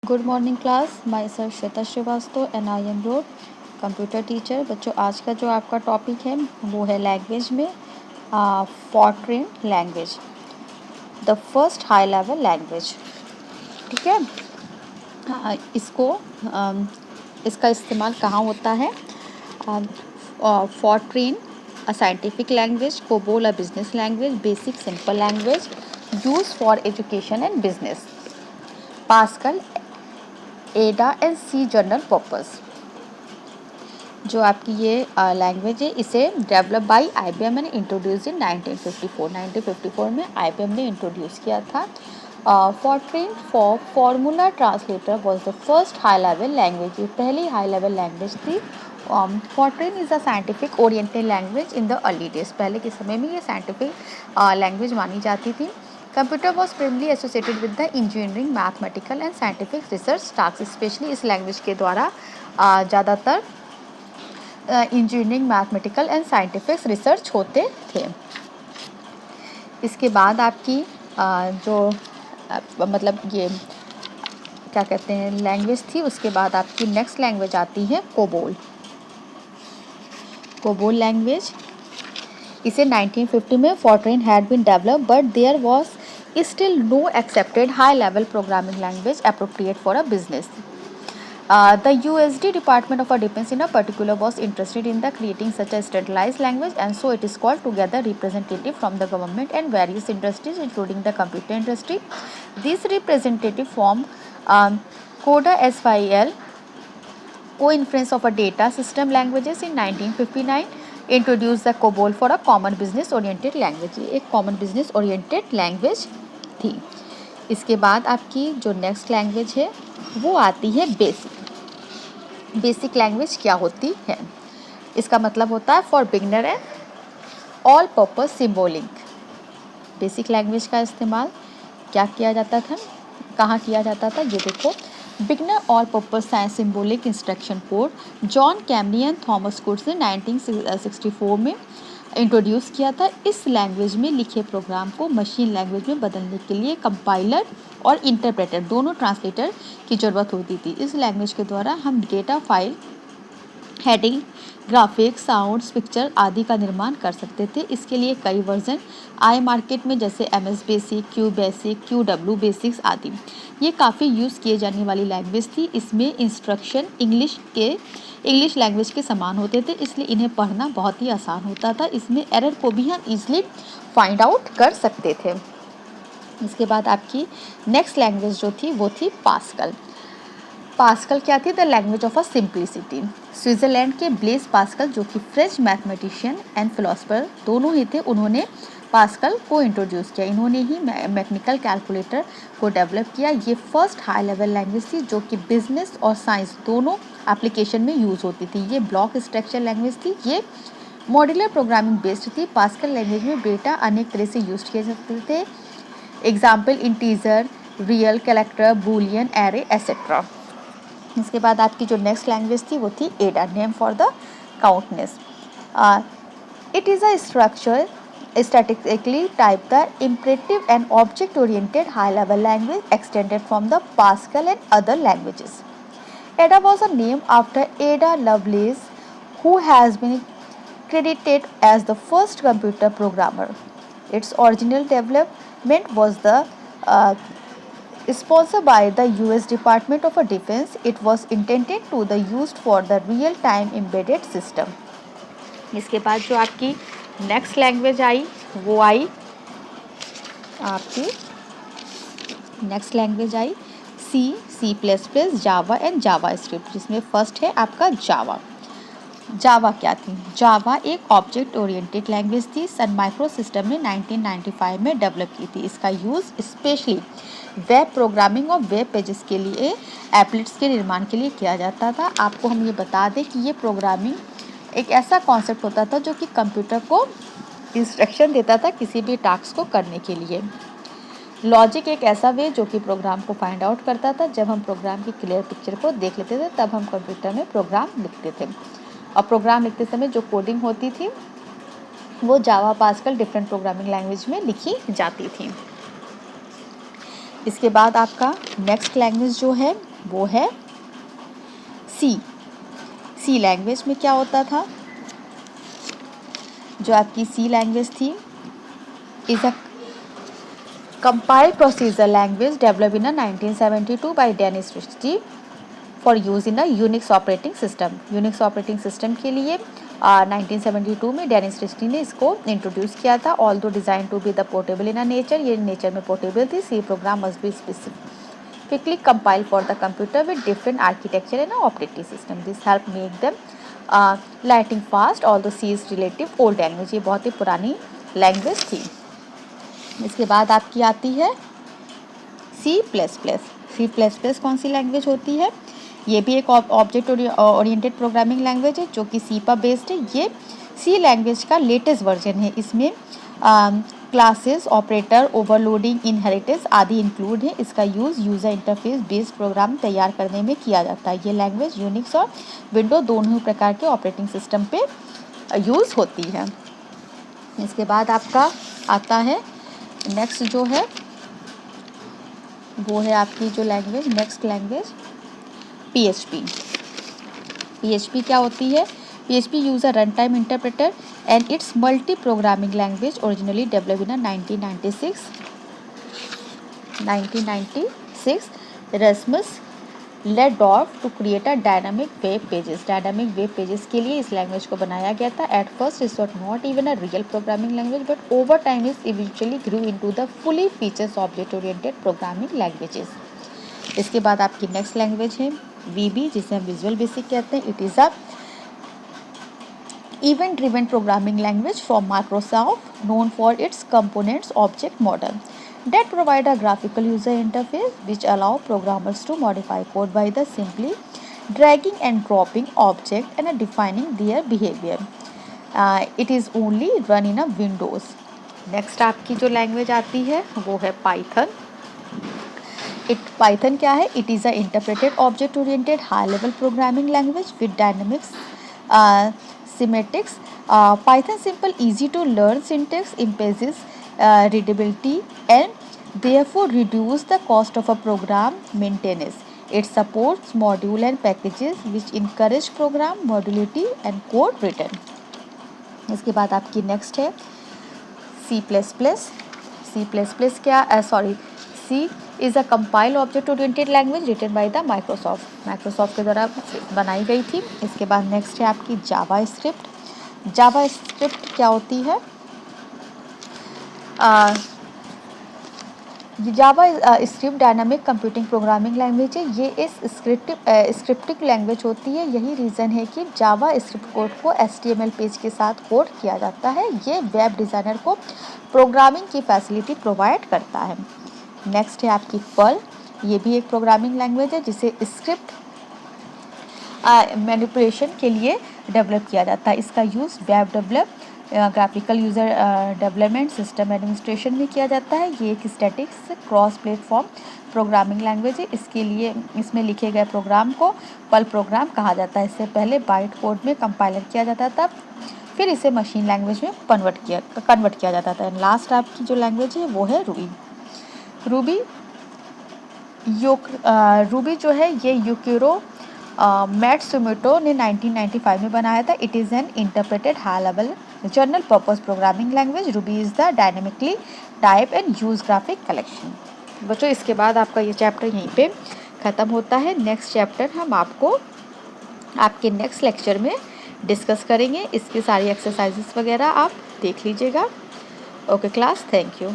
Good morning class, myself Shweta Srivastava and I am your computer teacher. बच्चों, आज का जो आपका टॉपिक है वो है लैंग्वेज में Fortran language, the first high level language. ठीक है। इसका इस्तेमाल कहाँ होता है? Fortran a scientific language, COBOL a business language, BASIC simple language use for education and business, Pascal, Ada and C general purpose. जो आपकी ये लैंग्वेज है इसे develop by IBM and introduce in 1954। 1954 में IBM ने इंट्रोड्यूस किया था। Fortran for formula translator was the first high level language. ये पहली हाई लेवल लैंग्वेज थी। Fortran is a scientific oriented language in the early days. पहले के समय में ये साइंटिफिक लैंग्वेज मानी जाती थी। Computer was primarily associated with the engineering, mathematical and scientific research task. Specially इस लैंग्वेज के द्वारा ज़्यादातर engineering, mathematical and scientific research होते थे। इसके बाद आपकी मतलब ये क्या कहते हैं लैंग्वेज थी, उसके बाद आपकी नेक्स्ट लैंग्वेज आती है कोबोल। कोबोल लैंग्वेज इसे 1950 में Fortran had been develop but there was still no accepted high level programming language appropriate for a business. The USD Department of Defense in a particular was interested in the creating such a standardized language, and so it is called together representative from the government and various industries including the computer industry. These representative formed CODA SYL, Co-Inference of a Data System Languages in 1959, introduced the COBOL for a common business oriented language. एक common business oriented language थी. इसके बाद आपकी जो next language है वो आती है बेसिक। बेसिक लैंग्वेज क्या होती है? इसका मतलब होता है for beginner and all purpose symbolic. Basic language का इस्तेमाल क्या किया जाता था, कहाँ किया जाता था? ये देखो, beginner all purpose science symbolic instruction code John Kemeny and Thomas Kurtz ने 1964 में इंट्रोड्यूस किया था। इस लैंग्वेज में लिखे प्रोग्राम को मशीन लैंग्वेज में बदलने के लिए कंपाइलर और इंटरप्रेटर दोनों ट्रांसलेटर की ज़रूरत होती थी। इस लैंग्वेज के द्वारा हम data file, heading, graphics, sounds, picture आदि का निर्माण कर सकते थे। इसके लिए कई वर्जन आए मार्केट में, जैसे MS basic, Q basic, QW basics आदि। ये काफ़ी यूज़ किए जाने वाली लैंग्वेज थी। इसमें इंस्ट्रक्शन इंग्लिश लैंग्वेज के समान होते थे, इसलिए इन्हें पढ़ना बहुत ही आसान होता था। इसमें एरर को भी हम ईजिली फाइंड आउट कर सकते थे। इसके बाद आपकी नेक्स्ट लैंग्वेज जो थी वो थी पास्कल। पास्कल क्या थी? The language of a simplicity. Switzerland के ब्लेस पास्कल, जो कि फ्रेंच मैथमेटिशियन एंड फिलोसफर दोनों ही थे, उन्होंने पास्कल को इंट्रोड्यूस किया। इन्होंने ही मैकेनिकल कैलकुलेटर को डेवलप किया। ये फर्स्ट हाई लेवल लैंग्वेज थी जो कि बिजनेस और साइंस दोनों एप्लीकेशन में यूज़ होती थी। ये ब्लॉक स्ट्रक्चर लैंग्वेज थी। ये मॉड्यूलर प्रोग्रामिंग बेस्ड थी। पास्कल लैंग्वेज में डेटा अनेक तरह से यूज किए जाते थे। Example integer, real, character, Boolean, array etcetera. इसके बाद आपकी जो नेक्स्ट लैंग्वेज थी वो थी Ada, name for the countess. It is a structure statically type the imperative and object oriented high level language extended from the Pascal and other languages. Ada was a name after Ada Lovelace, who has been credited as the first computer programmer. Its original development was sponsored by the US Department of Defense. It was intended to be used for the real-time embedded system. इसके बाद जो आपकी next language I वो आई आपकी next language I C++, Java and Java script, जिसमें first है आपका जावा। जावा क्या थी? जावा एक ऑब्जेक्ट ओरिएंटेड लैंग्वेज थी। सन माइक्रो सिस्टम ने 1995 में डेवलप की थी। इसका यूज़ स्पेशली वेब प्रोग्रामिंग और वेब पेजेस के लिए, एप्लेट्स के निर्माण के लिए किया जाता था। आपको हम ये बता दें कि ये प्रोग्रामिंग एक ऐसा कॉन्सेप्ट होता था जो कि कंप्यूटर को इंस्ट्रक्शन देता था किसी भी टास्क को करने के लिए। लॉजिक एक ऐसा वे जो कि प्रोग्राम को फाइंड आउट करता था। जब हम प्रोग्राम की क्लियर पिक्चर को देख लेते थे तब हम कंप्यूटर में प्रोग्राम लिखते थे, और प्रोग्राम लिखते समय जो कोडिंग होती थी वो जावा, पास्कल, डिफरेंट प्रोग्रामिंग लैंग्वेज में लिखी जाती थी। इसके बाद आपका नेक्स्ट लैंग्वेज जो है वो है सी। सी लैंग्वेज में क्या होता था? जो आपकी सी लैंग्वेज थी is a compiled procedure language develop in 1972 by Dennis Ritchie for use in a Unix operating system. Unix operating system के लिए 1972 में डेनिस रिच्ची ने इसको इंट्रोड्यूस किया था। Although design to be the portable in a nature, ये nature में portable थी। C program must be specifically compile for the computer with different architecture in operating system. This help make them lightning fast although C is relative old language. ये बहुत ही पुरानी language थी। इसके बाद आपकी आती है C plus plus. C plus plus कौन सी लैंग्वेज होती है? ये भी एक ऑब्जेक्ट ओरिएंटेड प्रोग्रामिंग लैंग्वेज है जो कि सी पर बेस्ड है। ये सी लैंग्वेज का लेटेस्ट वर्जन है। इसमें क्लासेस, ऑपरेटर, ओवरलोडिंग, इनहेरिटेंस आदि इंक्लूड है। इसका use user interface based program तैयार करने में किया जाता है। ये लैंग्वेज यूनिक्स और विंडो दोनों ही प्रकार के ऑपरेटिंग सिस्टम पे यूज़ होती है। इसके बाद आपका आता है नेक्स्ट जो है वो है आपकी जो language, next language PHP। PHP क्या होती है? PHP use a run time interpreter and it's multi programming language originally develop in 1996 Rasmus Lerdorf to create a dynamic web pages. Dynamic web pages के लिए इस लैंग्वेज को बनाया गया था। At first it was not even a real programming language but over time is eventually grew into the fully features object oriented programming languages. इसके बाद आपकी नेक्स्ट लैंग्वेज है VB, जिसे हम विजुअल बेसिक कहते हैं। It is a event driven programming language from Microsoft, known for its components object model that provide a graphical user interface which allow programmers to modify code by the simply dragging and dropping object and defining their behavior. It is only run in a Windows. Next आपकी जो language आती है वो है Python. Python क्या है? It is a interpreted object oriented high level programming language with dynamics semantics. Python simple, easy to learn syntax, improves readability and therefore reduce the cost of a program maintenance. It supports module and packages which encourage program modularity and code written. इसके बाद आपकी next है C++। C++ क्या C is a compile object oriented language written by the Microsoft के द्वारा बनाई गई थी। इसके बाद नेक्स्ट है आपकी जावा स्क्रिप्ट। जावा स्क्रिप्ट क्या होती है? JavaScript dynamic computing programming language है। ये इस स्क्रिप्टिंग लैंग्वेज होती है। यही रीज़न है कि जावा स्क्रिप्ट कोड को HTML पेज के साथ कोड किया जाता है। ये वेब डिज़ाइनर को प्रोग्रामिंग की फैसिलिटी प्रोवाइड करता है। नेक्स्ट है आपकी पर्ल। ये भी एक प्रोग्रामिंग लैंग्वेज है जिसे स्क्रिप्ट मैनिपुलेशन के लिए डेवलप किया जाता है। इसका use web develop, graphical user development, system administration में किया जाता है। ये एक statics cross platform programming language है। इसके लिए इसमें लिखे गए प्रोग्राम को पर्ल प्रोग्राम कहा जाता है। इससे पहले बाइट कोड में कंपाइलर किया जाता था, फिर इसे मशीन लैंग्वेज में कन्वर्ट किया जाता था। लास्ट आपकी जो लैंग्वेज है वो है रूबी जो है ये यूकिरो मैट्सुमोटो ने 1995 में बनाया था। It is an interpreted high level general purpose programming language. Ruby is the dynamically type and use graphic collection. बच्चों इसके बाद आपका ये चैप्टर यहीं पे ख़त्म होता है। नेक्स्ट चैप्टर हम आपको आपके नेक्स्ट लेक्चर में डिस्कस करेंगे। इसकी सारी एक्सरसाइजेस वगैरह आप देख लीजिएगा। Okay class, thank you.